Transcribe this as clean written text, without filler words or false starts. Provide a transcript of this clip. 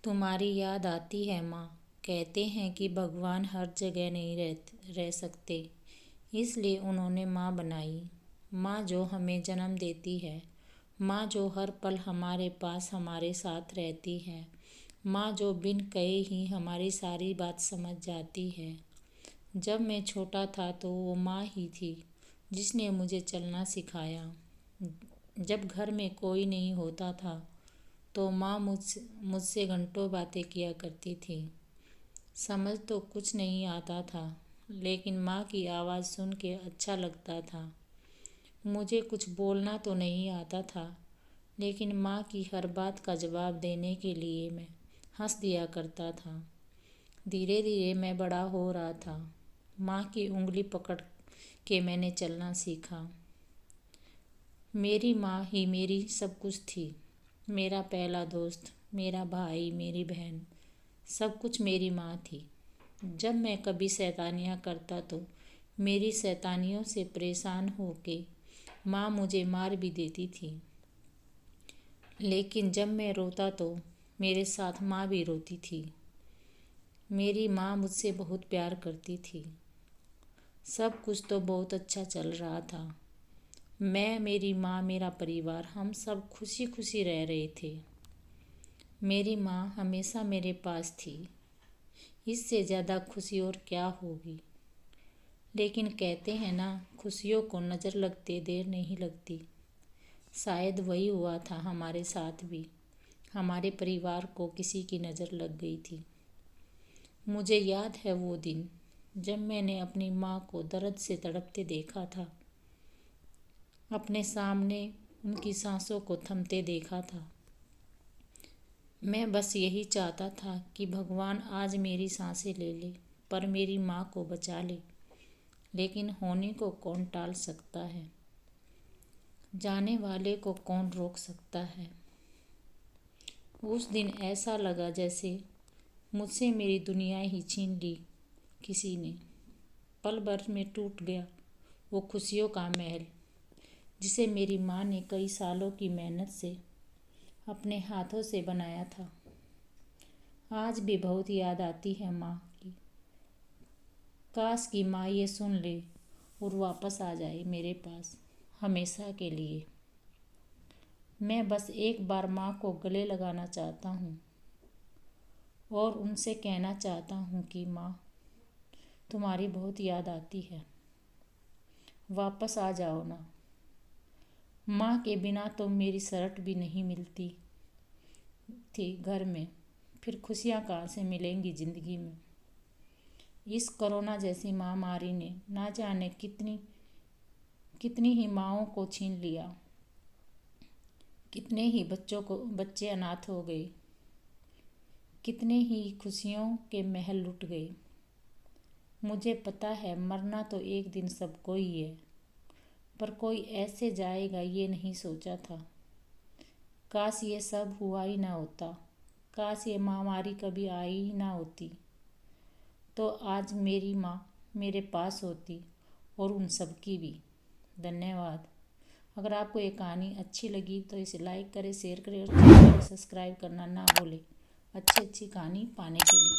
तुम्हारी याद आती है माँ। कहते हैं कि भगवान हर जगह नहीं रह सकते, इसलिए उन्होंने माँ बनाई। माँ जो हमें जन्म देती है, माँ जो हर पल हमारे पास हमारे साथ रहती है, माँ जो बिन कहे ही हमारी सारी बात समझ जाती है। जब मैं छोटा था तो वो माँ ही थी जिसने मुझे चलना सिखाया। जब घर में कोई नहीं होता था तो माँ मुझसे घंटों बातें किया करती थी। समझ तो कुछ नहीं आता था, लेकिन माँ की आवाज़ सुन के अच्छा लगता था। मुझे कुछ बोलना तो नहीं आता था, लेकिन माँ की हर बात का जवाब देने के लिए मैं हंस दिया करता था। धीरे धीरे मैं बड़ा हो रहा था। माँ की उंगली पकड़ के मैंने चलना सीखा। मेरी माँ ही मेरी सब कुछ थी। मेरा पहला दोस्त, मेरा भाई, मेरी बहन, सब कुछ मेरी माँ थी। जब मैं कभी शैतानियाँ करता तो मेरी शैतानियों से परेशान होके माँ मुझे मार भी देती थी। लेकिन जब मैं रोता तो मेरे साथ माँ भी रोती थी। मेरी माँ मुझसे बहुत प्यार करती थी। सब कुछ तो बहुत अच्छा चल रहा था। मैं, मेरी माँ, मेरा परिवार, हम सब खुशी खुशी रह रहे थे। मेरी माँ हमेशा मेरे पास थी। इससे ज़्यादा खुशी और क्या होगी। लेकिन कहते हैं ना, खुशियों को नज़र लगते देर नहीं लगती। शायद वही हुआ था हमारे साथ भी। हमारे परिवार को किसी की नज़र लग गई थी। मुझे याद है वो दिन जब मैंने अपनी माँ को दर्द से तड़पते देखा था। अपने सामने उनकी सांसों को थमते देखा था। मैं बस यही चाहता था कि भगवान आज मेरी सांसें ले ले, पर मेरी माँ को बचा ले। लेकिन होने को कौन टाल सकता है, जाने वाले को कौन रोक सकता है। उस दिन ऐसा लगा जैसे मुझसे मेरी दुनिया ही छीन ली किसी ने। पल भर में टूट गया वो खुशियों का महल, जिसे मेरी माँ ने कई सालों की मेहनत से अपने हाथों से बनाया था। आज भी बहुत याद आती है माँ की। काश कि माँ ये सुन ले और वापस आ जाए मेरे पास हमेशा के लिए। मैं बस एक बार माँ को गले लगाना चाहता हूँ और उनसे कहना चाहता हूँ कि माँ, तुम्हारी बहुत याद आती है, वापस आ जाओ ना। माँ के बिना तो मेरी शर्ट भी नहीं मिलती थी घर में, फिर खुशियाँ कहाँ से मिलेंगी ज़िंदगी में। इस कोरोना जैसी महामारी ने ना जाने कितनी कितनी ही माँओं को छीन लिया। कितने ही बच्चे अनाथ हो गए। कितने ही खुशियों के महल लुट गए। मुझे पता है मरना तो एक दिन सबको ही है, पर कोई ऐसे जाएगा ये नहीं सोचा था। काश ये सब हुआ ही ना होता। काश ये महामारी कभी आई ही ना होती, तो आज मेरी माँ मेरे पास होती और उन सब की भी। धन्यवाद। अगर आपको ये कहानी अच्छी लगी तो इसे लाइक करें, शेयर करें और चैनल को सब्सक्राइब करना ना भूलें अच्छी अच्छी कहानी पाने के लिए।